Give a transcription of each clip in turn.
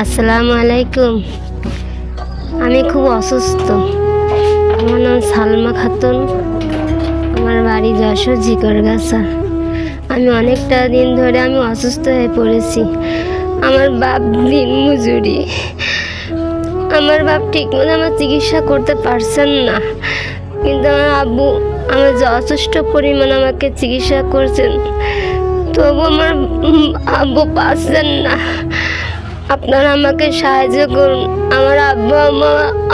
আসসালামু আলাইকুম। আমি খুব অসুস্থ। আমার নাম সালমা খাতুন। আমার বাড়ি যশোর ঝিকরগাছা। আমি অনেকটা দিন ধরে আমি অসুস্থ হয়ে পড়েছি। আমার বাপ দিন মজুরি। আমার বাপ ঠিকমতো আমার চিকিৎসা করতে পারছেন না, কিন্তু আমার আব্বু আমার যথেষ্ট পরিমাণ আমাকে চিকিৎসা করছেন, তবু আমার আব্বু পাচ্ছেন না। আপনারা আমাকে সাহায্য করুন। আমার আব্বু আম্মা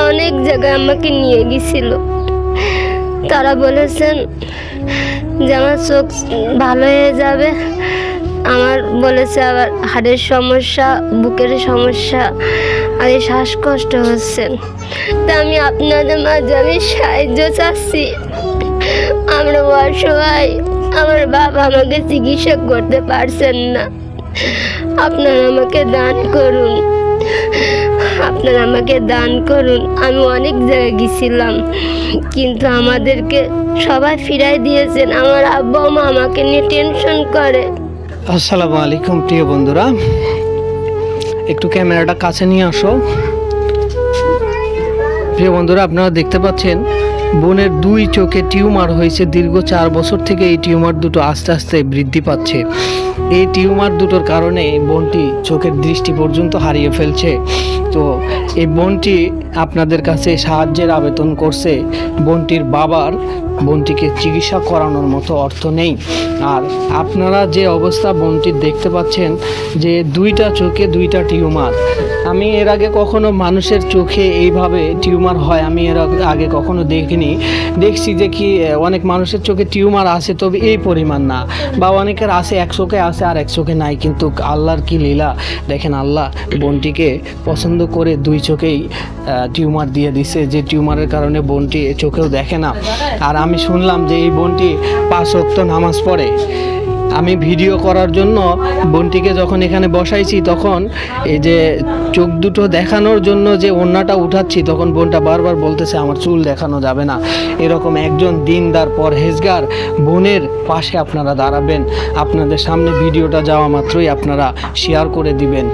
অনেক জায়গায় আমাকে নিয়ে গেছিল। তারা বলেছেন যে আমার চোখ ভালো হয়ে যাবে। আমার বলেছে আবার হাড়ের সমস্যা, বুকের সমস্যা আর শ্বাসকষ্ট হচ্ছে। তা আমি আপনাদের মাঝে আমি সাহায্য চাচ্ছি। আমরা অসহায়, আমার বাবা আমাকে চিকিৎসা করতে পারছেন না। আপনারা আমাকে দান করুন, আপনারা আমাকে দান করুন। আমি অনেক জায়গায় গেছিলাম, কিন্তু আমাদেরকে সবাই ফিরাই দিয়েছেন। আমার আব্বা মা আমাকে নিয়ে টেনশন করে। আসসালামু আলাইকুম প্রিয় বন্ধুরা, একটু ক্যামেরাটা কাছে নিয়ে আসো। প্রিয় বন্ধুরা, আপনারা দেখতে পাচ্ছেন বোনের দুই চোখে টিউমার হয়েছে। দীর্ঘ 4 বছর থেকে এই টিউমার দুটো আস্তে আস্তে বৃদ্ধি পাচ্ছে। এই টিউমার দুটোর কারণে বোনটি চোখের দৃষ্টি পর্যন্ত হারিয়ে ফেলছে। তো এই বোনটি আপনাদের কাছে সাহায্যের আবেদন করছে। বোনটির বাবার বোনটিকে চিকিৎসা করানোর মতো অর্থ নেই। আর আপনারা যে অবস্থা বোনটির দেখতে পাচ্ছেন, যে 2টা চোখে 2টা টিউমার। আমি এর আগে কখনো মানুষের চোখে এইভাবে টিউমার হয় আমি এর আগে কখনো দেখিনি। দেখছি যে কি অনেক মানুষের চোখে টিউমার আছে, তবে এই পরিমাণ না, বা অনেকের আছে এক চোখে আছে আর এক চোখে নাই। কিন্তু আল্লাহর কি লীলা দেখেন, আল্লাহ বোনটিকে পছন্দ করে 2 চোখেই টিউমার দিয়ে দিছে, যে টিউমারের কারণে বোনটি চোখেও দেখে না। আর আমি শুনলাম যে এই বোনটি 5 ওয়াক্ত নামাজ পড়ে। আমি ভিডিও করার জন্য বোনটিকে যখন এখানে বসাইছি, তখন এই যে চোখ দুটো দেখানোর জন্য যে ওড়নাটা উঠাচ্ছি, তখন বোনটা বারবার বলতেছে আমার চুল দেখানো যাবে না। এরকম একজন দিনদার পরহেজগার বোনের পাশে আপনারা দাঁড়াবেন। আপনাদের সামনে ভিডিওটা যাওয়া মাত্রই আপনারা শেয়ার করে দিবেন।